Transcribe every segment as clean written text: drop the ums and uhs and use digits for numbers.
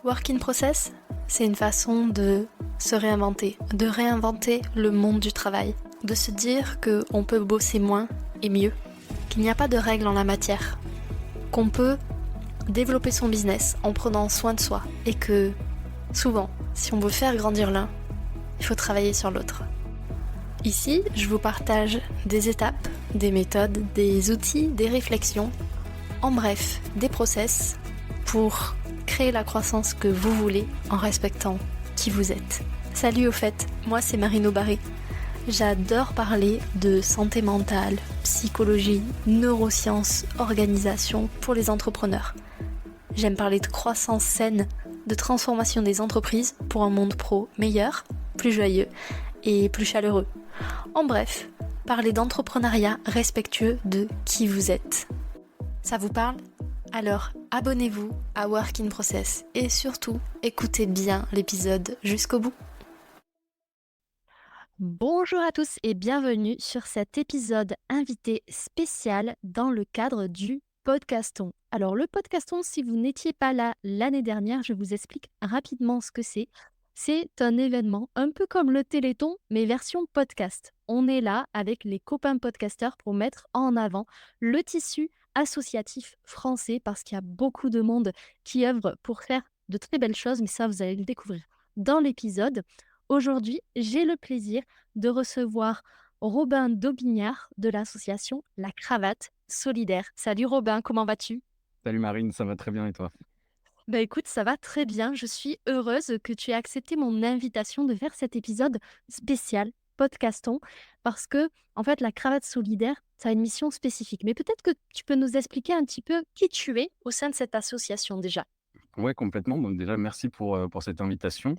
Work in process, c'est une façon de se réinventer, de réinventer le monde du travail, de se dire qu'on peut bosser moins et mieux, qu'il n'y a pas de règles en la matière, qu'on peut développer son business en prenant soin de soi et que souvent, si on veut faire grandir l'un, il faut travailler sur l'autre. Ici, je vous partage des étapes, des méthodes, des outils, des réflexions, en bref, des process pour créer la croissance que vous voulez en respectant qui vous êtes. Salut au fait, moi c'est Marino Barré. J'adore parler de santé mentale, psychologie, neurosciences, organisation pour les entrepreneurs. J'aime parler de croissance saine, de transformation des entreprises pour un monde pro meilleur, plus joyeux et plus chaleureux. En bref, parler d'entrepreneuriat respectueux de qui vous êtes. Ça vous parle ? Alors abonnez-vous à Work in Process et surtout écoutez bien l'épisode jusqu'au bout. Bonjour à tous et bienvenue sur cet épisode invité spécial dans le cadre du Podcaston. Alors le Podcaston, si vous n'étiez pas là l'année dernière, je vous explique rapidement ce que c'est. C'est un événement un peu comme le Téléthon, mais version podcast. On est là avec les copains podcasteurs pour mettre en avant le tissu associatif français parce qu'il y a beaucoup de monde qui œuvre pour faire de très belles choses, mais ça, vous allez le découvrir dans l'épisode. Aujourd'hui, j'ai le plaisir de recevoir Robin Daubignard de l'association La Cravate Solidaire. Salut Robin, comment vas-tu ? Salut Marine, ça va très bien et toi? Écoute, ça va très bien. Je suis heureuse que tu aies accepté mon invitation de faire cet épisode spécial podcaston parce que, en fait, la Cravate Solidaire, ça a une mission spécifique. Mais peut-être que tu peux nous expliquer un petit peu qui tu es au sein de cette association déjà. Ouais, complètement. Donc déjà, merci pour cette invitation.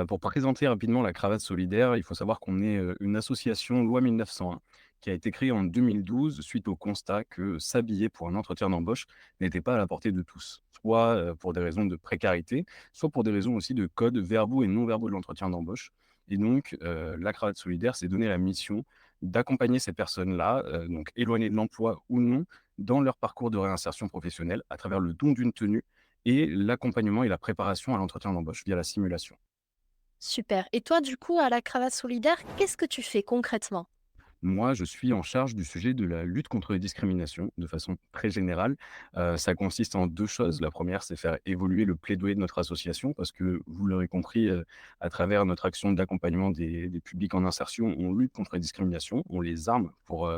Pour présenter rapidement la Cravate Solidaire, il faut savoir qu'on est une association loi 1901 qui a été créée en 2012 suite au constat que s'habiller pour un entretien d'embauche n'était pas à la portée de tous, soit pour des raisons de précarité, soit pour des raisons aussi de codes verbaux et non verbaux de l'entretien d'embauche. Et donc, la Cravate Solidaire s'est donné la mission d'accompagner ces personnes-là, donc éloignées de l'emploi ou non, dans leur parcours de réinsertion professionnelle à travers le don d'une tenue et l'accompagnement et la préparation à l'entretien d'embauche via la simulation. Super. Et toi, du coup, à la Cravate Solidaire, qu'est-ce que tu fais concrètement ? Moi, je suis en charge du sujet de la lutte contre les discriminations de façon très générale. Ça consiste en 2 choses. La première, c'est faire évoluer le plaidoyer de notre association parce que, vous l'aurez compris, à travers notre action d'accompagnement des publics en insertion, on lutte contre les discriminations, on les arme pour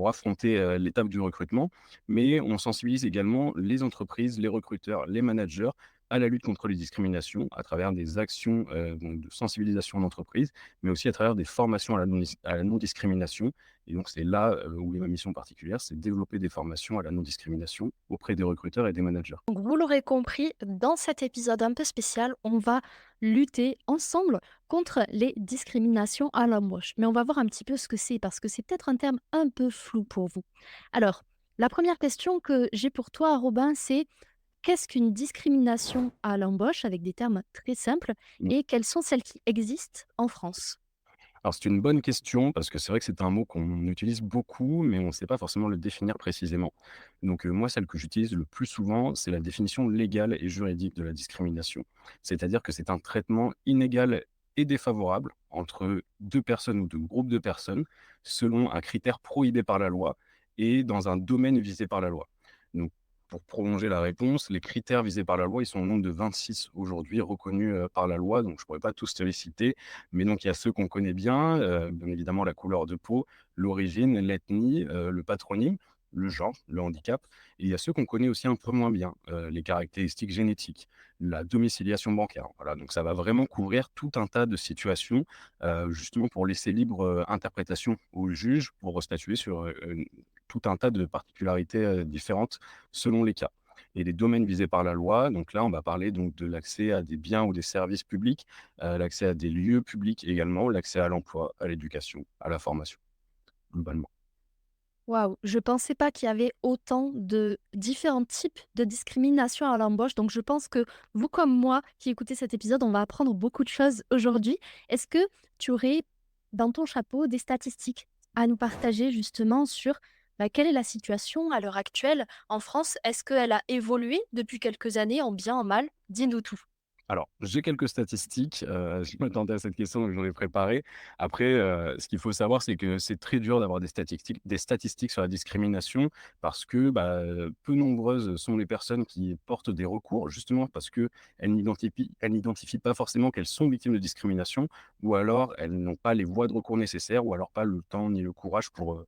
affronter, l'étape du recrutement, mais on sensibilise également les entreprises, les recruteurs, les managers à la lutte contre les discriminations à travers des actions, donc de sensibilisation en entreprise, mais aussi à travers des formations à la non-discrimination. Et donc c'est là, où est ma mission particulière, c'est développer des formations à la non-discrimination auprès des recruteurs et des managers. Donc, vous l'aurez compris, dans cet épisode un peu spécial, on va lutter ensemble contre les discriminations à l'embauche. Mais on va voir un petit peu ce que c'est, parce que c'est peut-être un terme un peu flou pour vous. Alors, la première question que j'ai pour toi, Robin, c'est qu'est-ce qu'une discrimination à l'embauche, avec des termes très simples, Mmh. et quelles sont celles qui existent en France ? Alors c'est une bonne question parce que c'est vrai que c'est un mot qu'on utilise beaucoup, mais on ne sait pas forcément le définir précisément. Donc moi, celle que j'utilise le plus souvent, c'est la définition légale et juridique de la discrimination. C'est-à-dire que c'est un traitement inégal et défavorable entre 2 personnes ou 2 groupes de personnes, selon un critère prohibé par la loi et dans un domaine visé par la loi. Donc pour prolonger la réponse, les critères visés par la loi, ils sont au nombre de 26 aujourd'hui reconnus, par la loi, donc je ne pourrais pas tous te les citer. Mais donc il y a ceux qu'on connaît bien évidemment la couleur de peau, l'origine, l'ethnie, le patronyme, le genre, le handicap, et il y a ceux qu'on connaît aussi un peu moins bien, les caractéristiques génétiques, la domiciliation bancaire. Voilà, donc ça va vraiment couvrir tout un tas de situations, justement pour laisser libre, interprétation au juge pour statuer sur, tout un tas de particularités, différentes selon les cas. Et les domaines visés par la loi, donc là, on va parler donc de l'accès à des biens ou des services publics, l'accès à des lieux publics également, l'accès à l'emploi, à l'éducation, à la formation, globalement. Waouh, je pensais pas qu'il y avait autant de différents types de discrimination à l'embauche. Donc, je pense que vous, comme moi, qui écoutez cet épisode, on va apprendre beaucoup de choses aujourd'hui. Est-ce que tu aurais dans ton chapeau des statistiques à nous partager justement sur quelle est la situation à l'heure actuelle en France? Est-ce qu'elle a évolué depuis quelques années, en bien, en mal? Dis-nous tout. Alors, j'ai quelques statistiques, je m'attendais à cette question, donc j'en ai préparé. Après, ce qu'il faut savoir, c'est que c'est très dur d'avoir des statistiques sur la discrimination parce que, peu nombreuses sont les personnes qui portent des recours, justement parce qu'elles n'identifient pas forcément qu'elles sont victimes de discrimination ou alors elles n'ont pas les voies de recours nécessaires ou alors pas le temps ni le courage pour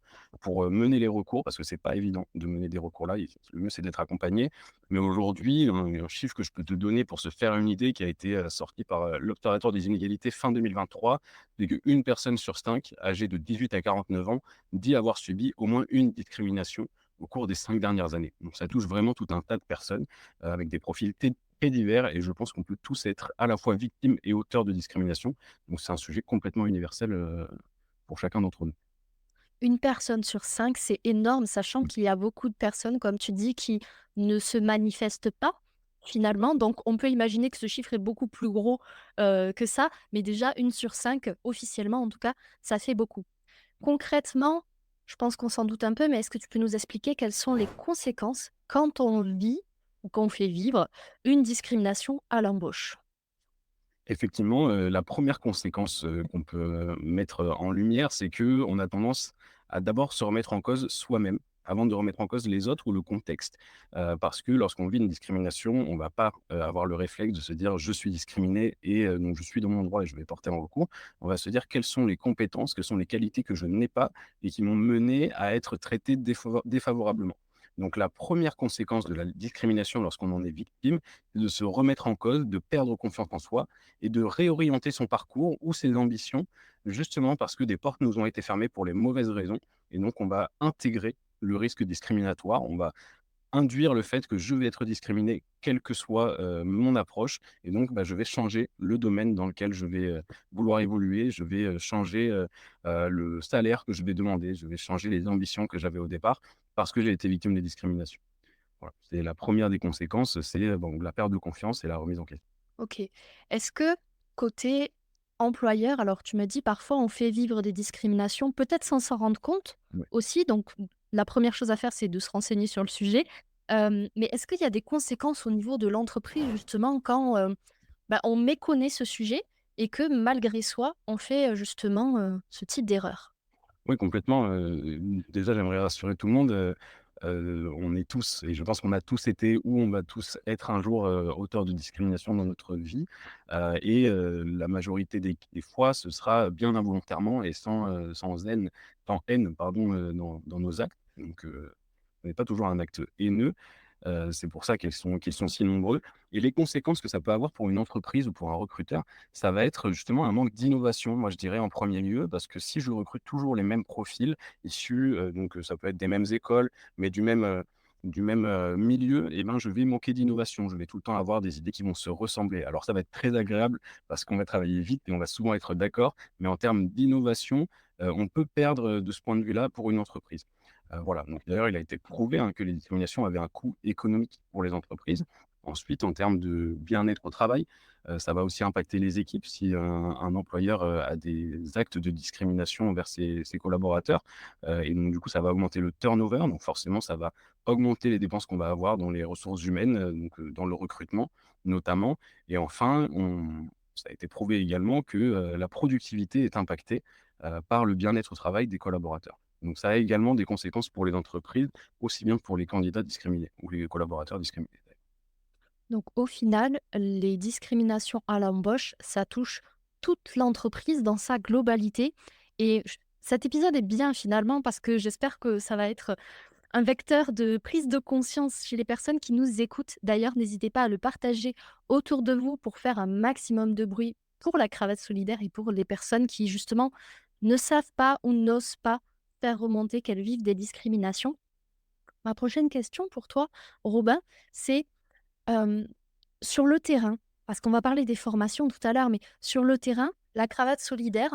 mener les recours parce que c'est pas évident de mener des recours là. Le mieux, c'est d'être accompagné. Mais aujourd'hui, un chiffre que je peux te donner pour se faire une idée qui a été, sorti par, l'Observatoire des inégalités fin 2023, c'est qu'une personne sur 5 âgée de 18 à 49 ans dit avoir subi au moins une discrimination au cours des 5 dernières années. Donc ça touche vraiment tout un tas de personnes, avec des profils très divers et je pense qu'on peut tous être à la fois victimes et auteurs de discrimination. Donc c'est un sujet complètement universel, pour chacun d'entre nous. Une personne sur 5, c'est énorme, sachant qu'il y a beaucoup de personnes, comme tu dis, qui ne se manifestent pas, finalement. Donc, on peut imaginer que ce chiffre est beaucoup plus gros, que ça, mais déjà une sur 5, officiellement en tout cas, ça fait beaucoup. Concrètement, je pense qu'on s'en doute un peu, mais est-ce que tu peux nous expliquer quelles sont les conséquences quand on vit ou qu'on fait vivre une discrimination à l'embauche? Effectivement, la première conséquence, qu'on peut, mettre, en lumière, c'est que on a tendance à d'abord se remettre en cause soi-même, avant de remettre en cause les autres ou le contexte. Parce que lorsqu'on vit une discrimination, on va pas, avoir le réflexe de se dire: «Je suis discriminé et donc je suis dans mon droit et je vais porter un recours». On va se dire: «Quelles sont les compétences, quelles sont les qualités que je n'ai pas et qui m'ont mené à être traité défavorablement?» Donc la première conséquence de la discrimination lorsqu'on en est victime, c'est de se remettre en cause, de perdre confiance en soi et de réorienter son parcours ou ses ambitions, justement parce que des portes nous ont été fermées pour les mauvaises raisons. Et donc, on va intégrer le risque discriminatoire. On va induire le fait que je vais être discriminé, quelle que soit mon approche. Et donc, je vais changer le domaine dans lequel je vais vouloir évoluer. Je vais changer le salaire que je vais demander. Je vais changer les ambitions que j'avais au départ parce que j'ai été victime des discriminations. Voilà. C'est la première des conséquences, c'est bon, la perte de confiance et la remise en question. OK. Est-ce que côté employeur, alors tu m'as dit parfois on fait vivre des discriminations, peut-être sans s'en rendre compte aussi, donc la première chose à faire, c'est de se renseigner sur le sujet. Mais est-ce qu'il y a des conséquences au niveau de l'entreprise justement quand, on méconnaît ce sujet et que malgré soi, on fait, justement, ce type d'erreur? Oui, complètement, déjà, j'aimerais rassurer tout le monde, on est tous et je pense qu'on a tous été ou on va tous être un jour, auteurs de discrimination dans notre vie, la majorité des fois, ce sera bien involontairement et sans haine, pardon, dans nos actes. Donc, ce n'est pas toujours un acte haineux. C'est pour ça qu'ils sont si nombreux et les conséquences que ça peut avoir pour une entreprise ou pour un recruteur, ça va être justement un manque d'innovation, moi je dirais en premier lieu. Parce que si je recrute toujours les mêmes profils issus, ça peut être des mêmes écoles, mais du même milieu et ben, je vais manquer d'innovation. Je vais tout le temps avoir des idées qui vont se ressembler. Alors ça va être très agréable parce qu'on va travailler vite et on va souvent être d'accord, mais en termes d'innovation, on peut perdre, de ce point de vue-là pour une entreprise. Voilà, donc d'ailleurs, il a été prouvé, hein, que les discriminations avaient un coût économique pour les entreprises. Ensuite, en termes de bien-être au travail, ça va aussi impacter les équipes si un employeur, a des actes de discrimination envers ses collaborateurs, et donc du coup, ça va augmenter le turnover, donc forcément, ça va augmenter les dépenses qu'on va avoir dans les ressources humaines, dans le recrutement notamment. Et enfin, ça a été prouvé également que, la productivité est impactée, par le bien-être au travail des collaborateurs. Donc ça a également des conséquences pour les entreprises, aussi bien que pour les candidats discriminés ou les collaborateurs discriminés. Donc au final, les discriminations à l'embauche, ça touche toute l'entreprise dans sa globalité et cet épisode est bien finalement parce que j'espère que ça va être un vecteur de prise de conscience chez les personnes qui nous écoutent. D'ailleurs, n'hésitez pas à le partager autour de vous pour faire un maximum de bruit pour la cravate solidaire et pour les personnes qui justement ne savent pas ou n'osent pas faire remonter qu'elles vivent des discriminations. Ma prochaine question pour toi, Robin, c'est Hem, sur le terrain, parce qu'on va parler des formations tout à l'heure, mais sur le terrain, la cravate solidaire,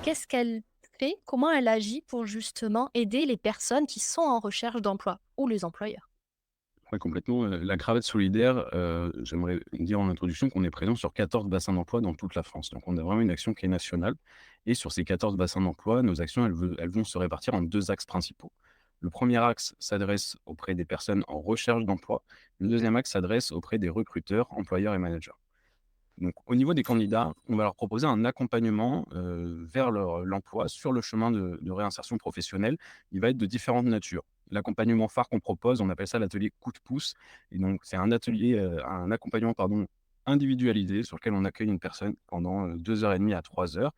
qu'est-ce qu'elle fait? Comment elle agit pour justement aider les personnes qui sont en recherche d'emploi ou les employeurs? Ouais, complètement, la cravate solidaire, j'aimerais dire en introduction qu'on est présent sur 14 bassins d'emploi dans toute la France. Donc on a vraiment une action qui est nationale et sur ces 14 bassins d'emploi, nos actions, elles vont se répartir en 2 axes principaux. Le premier axe s'adresse auprès des personnes en recherche d'emploi. Le deuxième axe s'adresse auprès des recruteurs, employeurs et managers. Donc au niveau des candidats, on va leur proposer un accompagnement, vers l'emploi sur le chemin de réinsertion professionnelle. Il va être de différentes natures. L'accompagnement phare qu'on propose, on appelle ça l'atelier coup de pouce et donc c'est un accompagnement pardon, individualisé sur lequel on accueille une personne pendant, 2 heures et demie à 3 heures.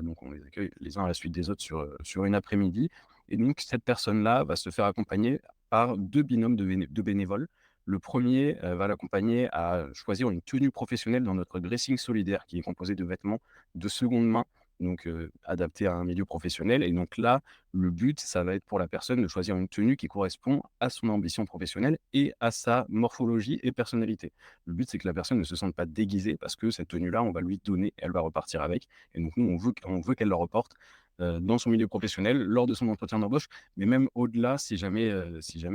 Donc on les accueille les uns à la suite des autres sur une après-midi et donc cette personne-là va se faire accompagner par 2 binômes de bénévoles. Le premier va l'accompagner à choisir une tenue professionnelle dans notre dressing solidaire qui est composé de vêtements de seconde main, donc adaptés à un milieu professionnel et donc là, le but, ça va être pour la personne de choisir une tenue qui correspond à son ambition professionnelle et à sa morphologie et personnalité. Le but, c'est que la personne ne se sente pas déguisée parce que cette tenue-là, on va lui donner, elle va repartir avec et donc nous, on veut qu'elle la reporte, dans son milieu professionnel lors de son entretien d'embauche, mais même au-delà si jamais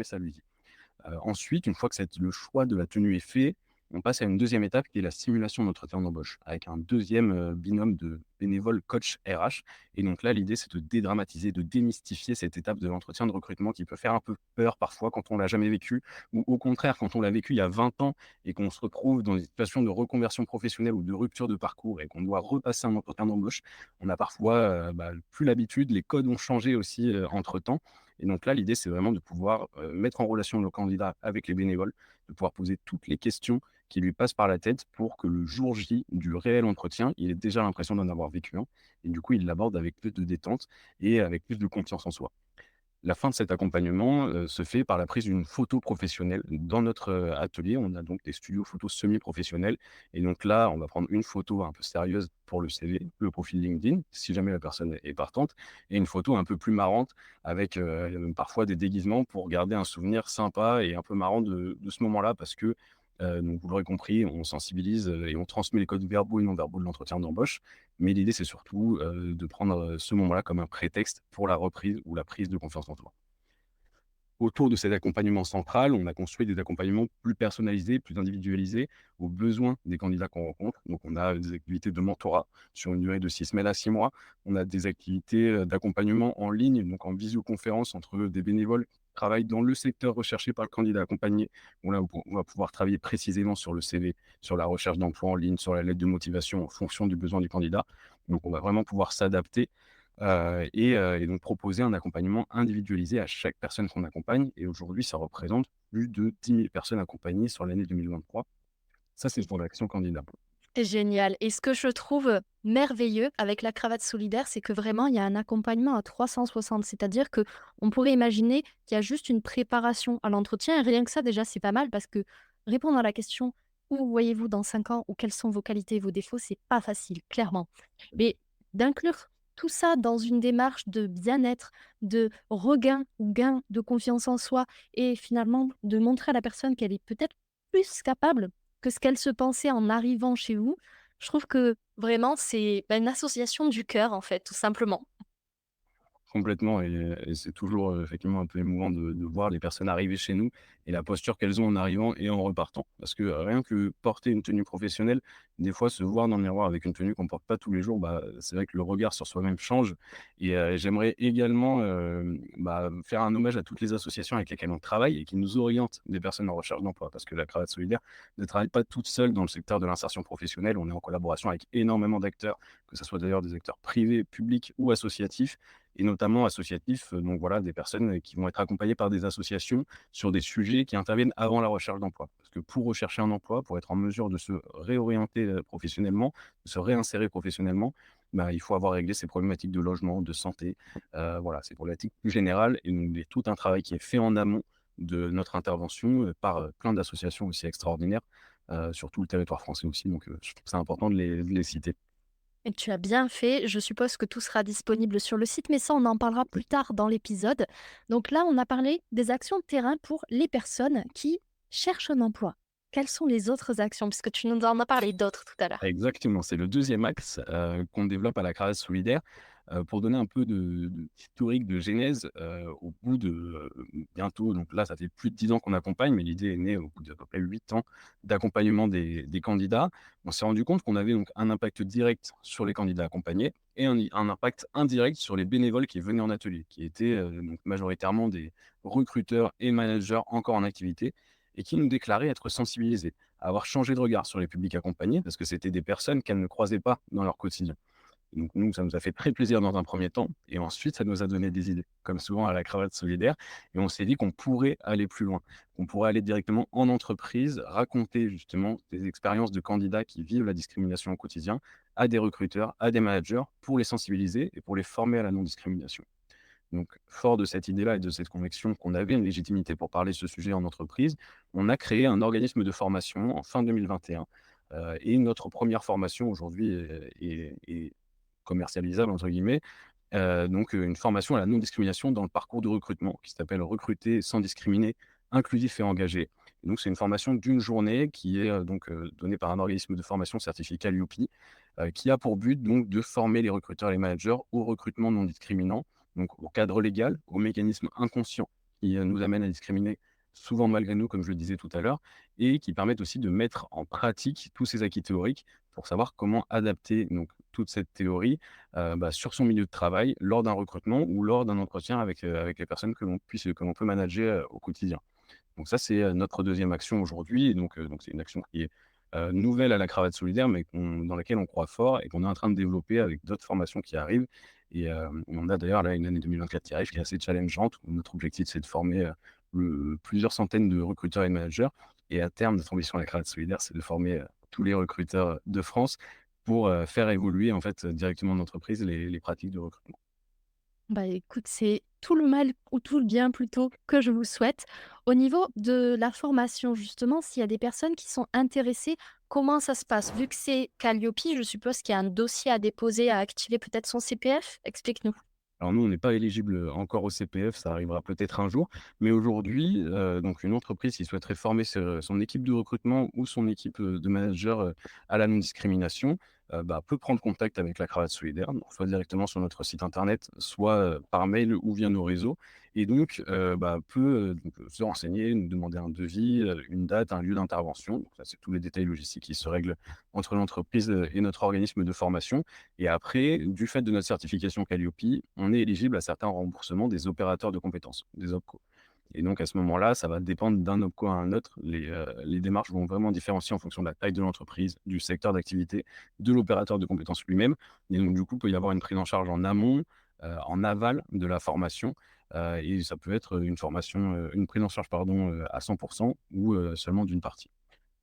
ça lui dit. Ensuite, une fois que le choix de la tenue est fait, on passe à une deuxième étape qui est la simulation d'entretien d'embauche avec un deuxième binôme de bénévoles coach RH et donc là, l'idée, c'est de dédramatiser, de démystifier cette étape de l'entretien de recrutement qui peut faire un peu peur parfois quand on l'a jamais vécu ou au contraire quand on l'a vécu il y a 20 ans et qu'on se retrouve dans une situation de reconversion professionnelle ou de rupture de parcours et qu'on doit repasser un entretien d'embauche. On a parfois, plus l'habitude, les codes ont changé aussi, entre-temps et donc là, l'idée, c'est vraiment de pouvoir, mettre en relation le candidat avec les bénévoles, de pouvoir poser toutes les questions qui lui passent par la tête pour que le jour J du réel entretien, il ait déjà l'impression d'en avoir vécu un et du coup, il l'aborde avec plus de détente et avec plus de confiance en soi. La fin de cet accompagnement, se fait par la prise d'une photo professionnelle. Dans notre, atelier, on a donc des studios photos semi-professionnels et donc là, on va prendre une photo un peu sérieuse pour le CV, le profil LinkedIn, si jamais la personne est partante et une photo un peu plus marrante avec, parfois des déguisements pour garder un souvenir sympa et un peu marrant de ce moment-là parce que, donc vous l'aurez compris, on sensibilise, et on transmet les codes verbaux et non verbaux de l'entretien d'embauche. Mais l'idée, c'est surtout, de prendre, ce moment-là comme un prétexte pour la reprise ou la prise de confiance en soi. Autour de cet accompagnement central, on a construit des accompagnements plus personnalisés, plus individualisés aux besoins des candidats qu'on rencontre. Donc, on a des activités de mentorat sur une durée de 6 semaines à 6 mois. On a des activités d'accompagnement en ligne, donc en visioconférence entre des bénévoles qui travaillent dans le secteur recherché par le candidat accompagné. Où là, on va pouvoir travailler précisément sur le CV, sur la recherche d'emploi en ligne, sur la lettre de motivation en fonction du besoin du candidat. Donc, on va vraiment pouvoir s'adapter et donc proposer un accompagnement individualisé à chaque personne qu'on accompagne et aujourd'hui, ça représente plus de 10 000 personnes accompagnées sur l'année 2023. Ça, c'est pour l'action candidat. Génial. Et ce que je trouve merveilleux avec la cravate solidaire, c'est que vraiment, il y a un accompagnement à 360. C'est-à-dire que on pourrait imaginer qu'il y a juste une préparation à l'entretien. Et rien que ça, déjà, c'est pas mal parce que répondre à la question où vous voyez-vous dans 5 ans ou quelles sont vos qualités et vos défauts, c'est pas facile, clairement. Mais d'inclure tout ça dans une démarche de bien-être, de regain ou gain de confiance en soi et finalement de montrer à la personne qu'elle est peut-être plus capable que ce qu'elle se pensait en arrivant chez vous. Je trouve que vraiment c'est, une association du cœur en fait, tout simplement. Complètement et c'est toujours, effectivement un peu émouvant de voir les personnes arriver chez nous et la posture qu'elles ont en arrivant et en repartant. Parce que rien que porter une tenue professionnelle, des fois se voir dans le miroir avec une tenue qu'on porte pas tous les jours, c'est vrai que le regard sur soi-même change et j'aimerais également, faire un hommage à toutes les associations avec lesquelles on travaille et qui nous orientent des personnes en recherche d'emploi. Parce que la Cravate Solidaire ne travaille pas toute seule dans le secteur de l'insertion professionnelle. On est en collaboration avec énormément d'acteurs, que ce soit d'ailleurs des acteurs privés, publics ou associatifs et notamment associatifs, donc voilà, des personnes, qui vont être accompagnées par des associations sur des sujets qui interviennent avant la recherche d'emploi. Parce que pour rechercher un emploi, pour être en mesure de se réorienter, professionnellement, de se réinsérer professionnellement, il faut avoir réglé ces problématiques de logement, de santé, voilà, ces problématiques plus générales et donc il y a tout un travail qui est fait en amont de notre intervention, par, plein d'associations aussi extraordinaires, sur tout le territoire français aussi donc je trouve ça important de les citer. Et tu as bien fait. Je suppose que tout sera disponible sur le site, mais ça, on en parlera plus tard dans l'épisode. Donc là, on a parlé des actions de terrain pour les personnes qui cherchent un emploi. Quelles sont les autres actions? Puisque tu nous en as parlé d'autres tout à l'heure. Exactement, c'est le deuxième axe, qu'on développe à la Cravache solidaire, pour donner un peu d'historique, de genèse, au bout de, bientôt donc là, ça fait plus de 10 ans qu'on accompagne, mais l'idée est née au bout d'à peu près 8 ans d'accompagnement des candidats. On s'est rendu compte qu'on avait donc un impact direct sur les candidats accompagnés et un impact indirect sur les bénévoles qui venaient en atelier, qui étaient, donc majoritairement des recruteurs et managers encore en activité et qui nous déclaraient être sensibilisés avoir changé de regard sur les publics accompagnés parce que c'était des personnes qu'elles ne croisaient pas dans leur quotidien. Donc nous, ça nous a fait très plaisir dans un premier temps et ensuite ça nous a donné des idées, comme souvent à la cravate solidaire et on s'est dit qu'on pourrait aller plus loin, qu'on pourrait aller directement en entreprise, raconter justement des expériences de candidats qui vivent la discrimination au quotidien à des recruteurs, à des managers pour les sensibiliser et pour les former à la non-discrimination. Donc, fort de cette idée-là et de cette conviction qu'on avait une légitimité pour parler de ce sujet en entreprise, on a créé un organisme de formation en fin 2021. Et notre première formation aujourd'hui est «commercialisable» entre guillemets, une formation à la non-discrimination dans le parcours de recrutement qui s'appelle «Recruter sans discriminer, inclusif et engagé». Et donc c'est une formation d'une journée qui est, donnée par un organisme de formation certifié Calliope, qui a pour but donc de former les recruteurs et les managers au recrutement non discriminant, donc au cadre légal, aux mécanismes inconscients qui, nous amènent à discriminer, souvent malgré nous, comme je le disais tout à l'heure, et qui permettent aussi de mettre en pratique tous ces acquis théoriques pour savoir comment adapter donc toute cette théorie, sur son milieu de travail, lors d'un recrutement ou lors d'un entretien avec les personnes que l'on peut manager, au quotidien. Donc ça, c'est, notre deuxième action aujourd'hui et donc c'est une action qui est, nouvelle à la cravate solidaire, mais dans laquelle on croit fort et qu'on est en train de développer avec d'autres formations qui arrivent on a d'ailleurs là une année 2024 qui arrive qui est assez challengeante où notre objectif, c'est de former, plusieurs centaines de recruteurs et de managers et à terme, notre ambition à la cravate solidaire, c'est de former, tous les recruteurs, de France pour, faire évoluer en fait, directement en entreprise les pratiques de recrutement. Bah, écoute, c'est tout le mal ou tout le bien plutôt que je vous souhaite. Au niveau de la formation, justement, s'il y a des personnes qui sont intéressées, comment ça se passe? Vu que c'est Calliope, je suppose qu'il y a un dossier à déposer, à activer peut-être son CPF? Explique-nous. Alors nous, on n'est pas éligible, encore au CPF, ça arrivera peut-être un jour, mais aujourd'hui, donc une entreprise qui souhaiterait former son équipe de recrutement ou son équipe, de managers, à la non-discrimination, peut prendre contact avec la Cravate Solidaire, donc soit directement sur notre site internet, soit, par mail ou via nos réseaux et donc peut, se renseigner, nous demander un devis, une date, un lieu d'intervention. Donc ça, c'est tous les détails logistiques qui se règlent entre l'entreprise, et notre organisme de formation et après, du fait de notre certification Calliope, on est éligible à certains remboursements des opérateurs de compétences, des OPCO. Et donc à ce moment-là, ça va dépendre d'un OPCO à un autre. Les démarches vont vraiment différencier en fonction de la taille de l'entreprise, du secteur d'activité, de l'opérateur de compétences lui-même. Et donc du coup, il peut y avoir une prise en charge en amont, en aval de la formation. Et ça peut être une formation, une prise en charge pardon, à 100 ou seulement d'une partie.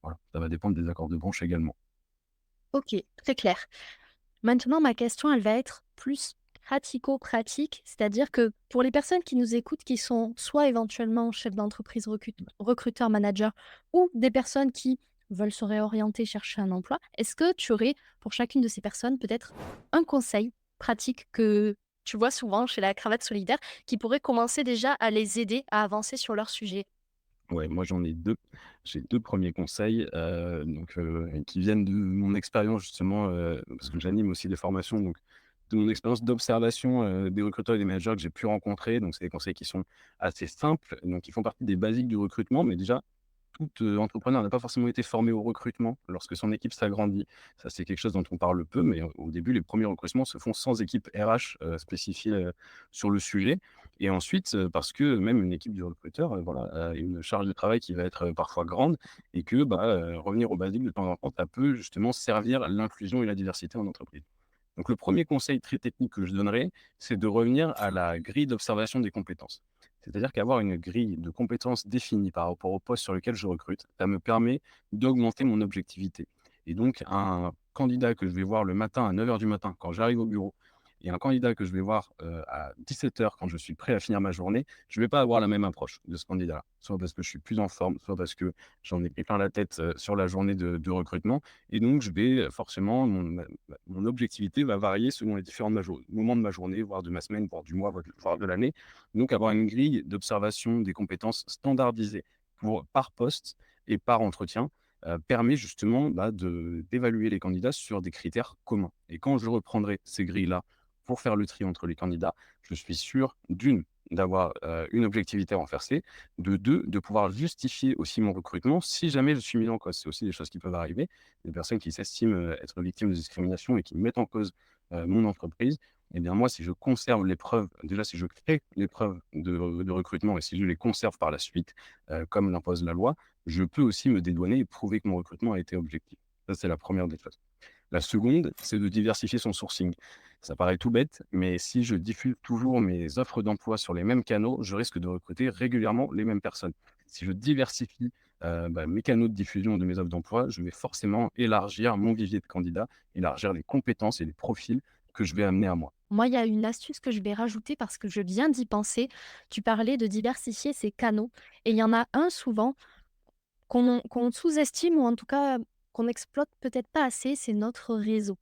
Voilà, ça va dépendre des accords de branche également. Ok, très clair. Maintenant, ma question, elle va être plus pratico-pratique, c'est-à-dire que pour les personnes qui nous écoutent, qui sont soit éventuellement chefs d'entreprise, recruteurs, managers, ou des personnes qui veulent se réorienter, chercher un emploi, est-ce que tu aurais pour chacune de ces personnes peut-être un conseil pratique que tu vois souvent chez la cravate solidaire qui pourrait commencer déjà à les aider à avancer sur leur sujet? Ouais, moi j'en ai 2. J'ai 2 premiers conseils, qui viennent de mon expérience justement, parce que j'anime aussi des formations, donc de mon expérience d'observation, des recruteurs et des managers que j'ai pu rencontrer. Donc c'est des conseils qui sont assez simples, donc qui font partie des basiques du recrutement, mais déjà tout, entrepreneur n'a pas forcément été formé au recrutement lorsque son équipe s'agrandit. Ça, c'est quelque chose dont on parle peu, mais au début, les premiers recrutements se font sans équipe RH, spécifiée, sur le sujet et ensuite, parce que même une équipe de recruteurs, a une charge de travail qui va être, parfois grande et que, revenir aux basiques de temps en temps, ça peut justement servir l'inclusion et la diversité en entreprise. Donc le premier conseil très technique que je donnerais, c'est de revenir à la grille d'observation des compétences. C'est-à-dire qu'avoir une grille de compétences définie par rapport au poste sur lequel je recrute, ça me permet d'augmenter mon objectivité. Et donc un candidat que je vais voir le matin à 9 heures du matin quand j'arrive au bureau et un candidat que je vais voir, à 17 heures quand je suis prêt à finir ma journée, je ne vais pas avoir la même approche de ce candidat-là. Soit parce que je suis plus en forme, soit parce que j'en ai pris plein la tête, sur la journée de recrutement et donc je vais, forcément mon objectivité va varier selon les différents moments de ma journée, voire de ma semaine, voire du mois, voire de l'année. Donc avoir une grille d'observation des compétences standardisées par poste et par entretien, permet justement, d'évaluer les candidats sur des critères communs et quand je reprendrai ces grilles-là pour faire le tri entre les candidats, je suis sûr d'une d'avoir, une objectivité renforcée, de 2 de pouvoir justifier aussi mon recrutement si jamais je suis mis en cause. C'est aussi des choses qui peuvent arriver. Des personnes qui s'estiment, être victimes de discrimination et qui mettent en cause, mon entreprise. Eh bien moi, si je conserve les preuves, déjà si je crée les preuves de recrutement et si je les conserve par la suite, comme l'impose la loi, je peux aussi me dédouaner et prouver que mon recrutement a été objectif. Ça, c'est la première des choses. La seconde, c'est de diversifier son sourcing. Ça paraît tout bête, mais si je diffuse toujours mes offres d'emploi sur les mêmes canaux, je risque de recruter régulièrement les mêmes personnes. Si je diversifie mes canaux de diffusion de mes offres d'emploi, je vais forcément élargir mon vivier de candidats, élargir les compétences et les profils que je vais amener à moi. Moi, il y a une astuce que je vais rajouter parce que je viens d'y penser. Tu parlais de diversifier ses canaux et il y en a un souvent qu'on sous-estime ou en tout cas qu'on exploite peut-être pas assez, c'est notre réseau.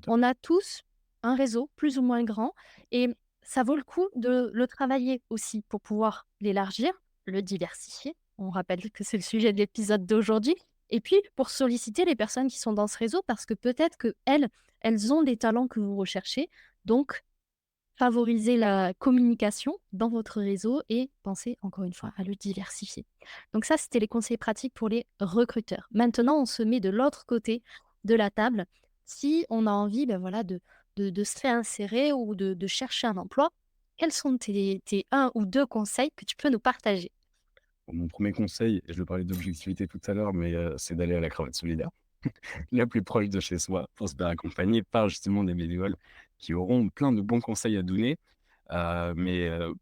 Tout à On a tous un réseau plus ou moins grand et ça vaut le coup de le travailler aussi pour pouvoir l'élargir, le diversifier. On rappelle que c'est le sujet de l'épisode d'aujourd'hui. Et puis pour solliciter les personnes qui sont dans ce réseau parce que peut-être qu'elles, elles ont les talents que vous recherchez. Donc, favoriser la communication dans votre réseau et pensez encore une fois à le diversifier. Donc ça, c'était les conseils pratiques pour les recruteurs. Maintenant, on se met de l'autre côté de la table. Si on a envie voilà, de se réinsérer ou de chercher un emploi, quels sont tes un ou deux conseils que tu peux nous partager? Mon premier conseil, et je parlais d'objectivité tout à l'heure, mais c'est d'aller à la cravate solidaire, la plus proche de chez soi, pour se faire accompagner par justement des bénévoles qui auront plein de bons conseils à donner.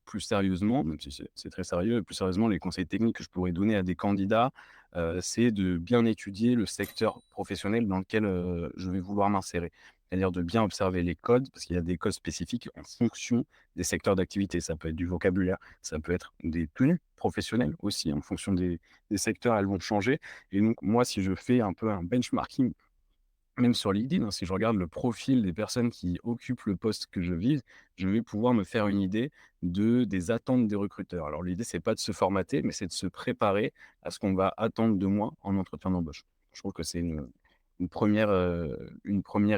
Plus sérieusement, même si c'est très sérieux, plus sérieusement, les conseils techniques que je pourrais donner à des candidats, c'est de bien étudier le secteur professionnel dans lequel, je vais vouloir m'insérer. C'est-à-dire de bien observer les codes, parce qu'il y a des codes spécifiques en fonction des secteurs d'activité. Ça peut être du vocabulaire, ça peut être des tenues professionnelles aussi, en fonction des secteurs, elles vont changer. Et donc moi, si je fais un peu un benchmarking même sur LinkedIn, hein, si je regarde le profil des personnes qui occupent le poste que je vise, je vais pouvoir me faire une idée des attentes des recruteurs. Alors l'idée, c'est pas de se formater, mais c'est de se préparer à ce qu'on va attendre de moi en entretien d'embauche. Je trouve que c'est une première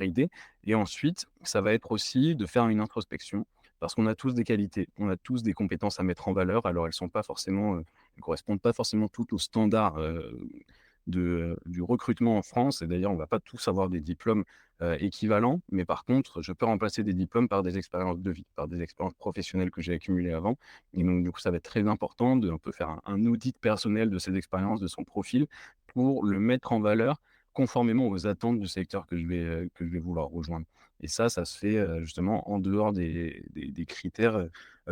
idée et ensuite, ça va être aussi de faire une introspection parce qu'on a tous des qualités, on a tous des compétences à mettre en valeur. Alors elles sont pas forcément, elles correspondent pas forcément toutes aux standards, du recrutement en France et d'ailleurs, on va pas tous avoir des diplômes, équivalents, mais par contre, je peux remplacer des diplômes par des expériences de vie, par des expériences professionnelles que j'ai accumulées avant et donc du coup, ça va être très important de un peu faire un audit personnel de ses expériences, de son profil pour le mettre en valeur conformément aux attentes du secteur que je vais vouloir rejoindre et ça se fait, justement en dehors des critères,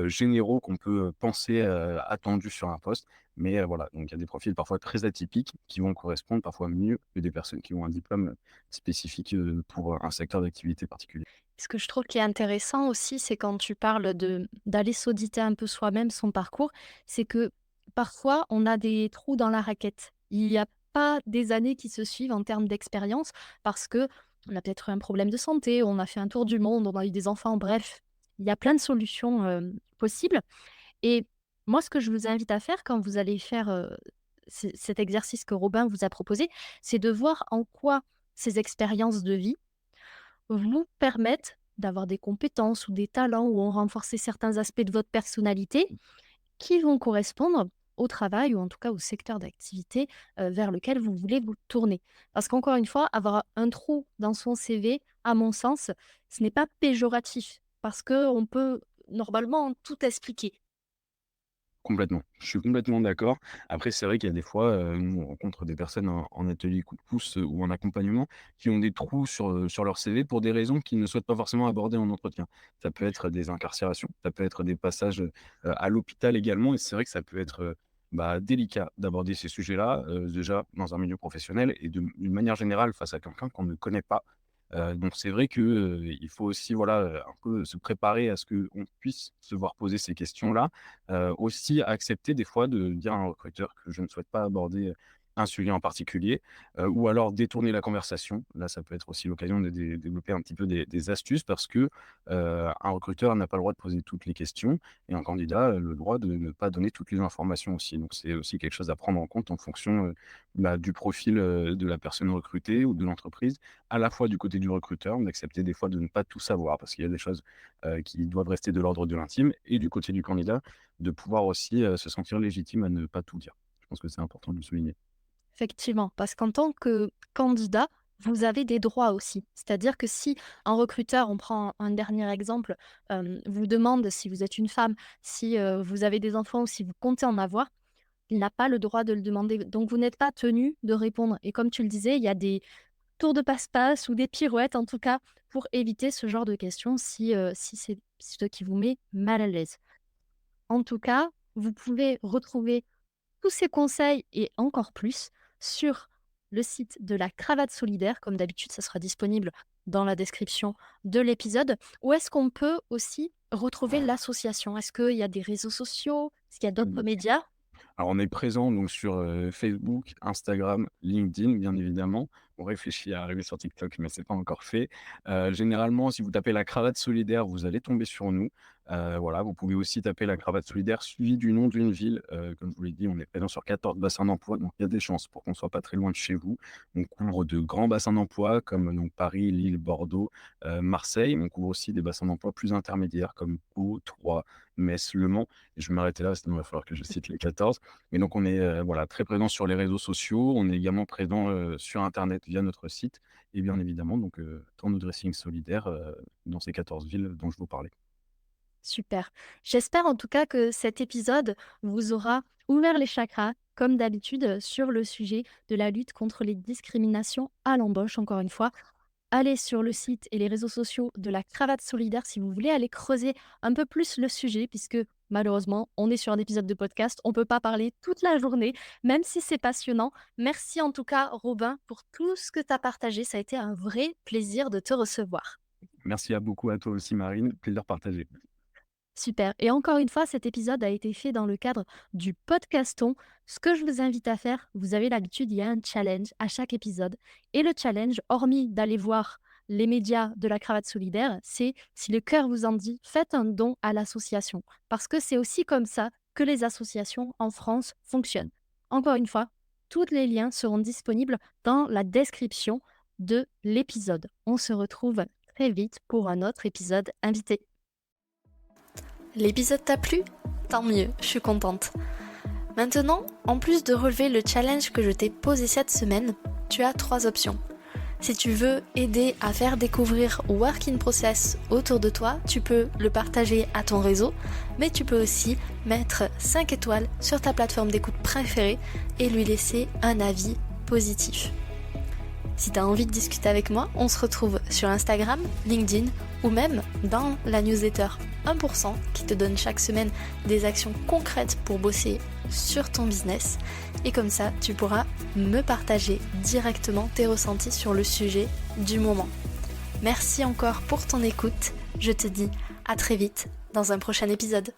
généraux qu'on peut, penser, attendus sur un poste. Mais voilà, donc il y a des profils parfois très atypiques qui vont correspondre parfois mieux que des personnes qui ont un diplôme, spécifique, pour, un secteur d'activité particulier. Ce que je trouve qui est intéressant aussi, c'est quand tu parles d'aller s'auditer un peu soi-même son parcours, c'est que parfois on a des trous dans la raquette. Il n'y a pas des années qui se suivent en termes d'expérience parce que on a peut-être eu un problème de santé, on a fait un tour du monde, on a eu des enfants, bref, il y a plein de solutions possibles. Et moi, ce que je vous invite à faire quand vous allez faire cet exercice que Robin vous a proposé, c'est de voir en quoi ces expériences de vie vous permettent d'avoir des compétences ou des talents ou ont renforcé certains aspects de votre personnalité qui vont correspondre au travail ou en tout cas au secteur d'activité vers lequel vous voulez vous tourner. Parce qu'encore une fois, avoir un trou dans son CV, à mon sens, ce n'est pas péjoratif parce qu'on peut normalement tout expliquer. Complètement, je suis complètement d'accord. Après, c'est vrai qu'il y a des fois, nous, on rencontre des personnes en atelier coup de pouce, ou en accompagnement qui ont des trous sur leur CV pour des raisons qu'ils ne souhaitent pas forcément aborder en entretien. Ça peut être des incarcérations, ça peut être des passages, à l'hôpital également et c'est vrai que ça peut être, délicat d'aborder ces sujets-là, déjà dans un milieu professionnel et d'une manière générale face à quelqu'un qu'on ne connaît pas. Donc c'est vrai que, il faut aussi, voilà, un peu se préparer à ce qu'on puisse se voir poser ces questions-là. Aussi accepter des fois de dire à un recruteur que je ne souhaite pas aborder, un sujet en particulier, ou alors détourner la conversation. Là, ça peut être aussi l'occasion de développer un petit peu des astuces parce que, un recruteur n'a pas le droit de poser toutes les questions et un candidat a le droit de ne pas donner toutes les informations aussi. Donc c'est aussi quelque chose à prendre en compte en fonction, du profil, de la personne recrutée ou de l'entreprise, à la fois du côté du recruteur, d'accepter des fois de ne pas tout savoir parce qu'il y a des choses, qui doivent rester de l'ordre de l'intime et du côté du candidat, de pouvoir aussi, se sentir légitime à ne pas tout dire. Je pense que c'est important de le souligner. Effectivement, parce qu'en tant que candidat, vous avez des droits aussi. C'est-à-dire que si un recruteur, on prend un dernier exemple, vous demande si vous êtes une femme, si vous avez des enfants ou si vous comptez en avoir, il n'a pas le droit de le demander. Donc, vous n'êtes pas tenu de répondre. Et comme tu le disais, il y a des tours de passe-passe ou des pirouettes, en tout cas, pour éviter ce genre de questions si c'est ce qui vous met mal à l'aise. En tout cas, vous pouvez retrouver tous ces conseils et encore plus sur le site de la Cravate Solidaire. Comme d'habitude, ça sera disponible dans la description de l'épisode. Où est-ce qu'on peut aussi retrouver l'association? Est-ce qu'il y a des réseaux sociaux? Est-ce qu'il y a d'autres médias? Alors, on est présent donc sur, Facebook, Instagram, LinkedIn, bien évidemment. On réfléchit à arriver sur TikTok, mais c'est pas encore fait. Généralement, si vous tapez la cravate solidaire, vous allez tomber sur nous. Voilà, vous pouvez aussi taper la cravate solidaire suivi du nom d'une ville. Comme je vous l'ai dit, on est présent sur 14 bassins d'emploi, donc il y a des chances pour qu'on soit pas très loin de chez vous. On couvre de grands bassins d'emploi comme donc Paris, Lille, Bordeaux, Marseille. On couvre aussi des bassins d'emploi plus intermédiaires comme Pau, Troyes, Metz, Le Mans. Et je vais m'arrêter là, sinon il va falloir que je cite les 14. Et donc on est, voilà, très présent sur les réseaux sociaux. On est également présent, sur internet via notre site et bien évidemment donc, dans nos dressings solidaires, dans ces 14 villes dont je vous parlais. Super. J'espère en tout cas que cet épisode vous aura ouvert les chakras, comme d'habitude, sur le sujet de la lutte contre les discriminations à l'embauche. Encore une fois, allez sur le site et les réseaux sociaux de la Cravate Solidaire si vous voulez aller creuser un peu plus le sujet, puisque malheureusement, on est sur un épisode de podcast, on ne peut pas parler toute la journée, même si c'est passionnant. Merci en tout cas, Robin, pour tout ce que tu as partagé. Ça a été un vrai plaisir de te recevoir. Merci à beaucoup à toi aussi Marine, plaisir partagé. Super. Et encore une fois, cet épisode a été fait dans le cadre du podcaston. Ce que je vous invite à faire, vous avez l'habitude, il y a un challenge à chaque épisode. Et le challenge, hormis d'aller voir les médias de la Cravate Solidaire, c'est, si le cœur vous en dit, faites un don à l'association. Parce que c'est aussi comme ça que les associations en France fonctionnent. Encore une fois, tous les liens seront disponibles dans la description de l'épisode. On se retrouve très vite pour un autre épisode invité. L'épisode t'a plu? Tant mieux, je suis contente. Maintenant, en plus de relever le challenge que je t'ai posé cette semaine, tu as 3 options. Si tu veux aider à faire découvrir Work in Process autour de toi, tu peux le partager à ton réseau, mais tu peux aussi mettre 5 étoiles sur ta plateforme d'écoute préférée et lui laisser un avis positif. Si tu as envie de discuter avec moi, on se retrouve sur Instagram, LinkedIn ou même dans la newsletter 1% qui te donne chaque semaine des actions concrètes pour bosser sur ton business. Et comme ça, tu pourras me partager directement tes ressentis sur le sujet du moment. Merci encore pour ton écoute. Je te dis à très vite dans un prochain épisode.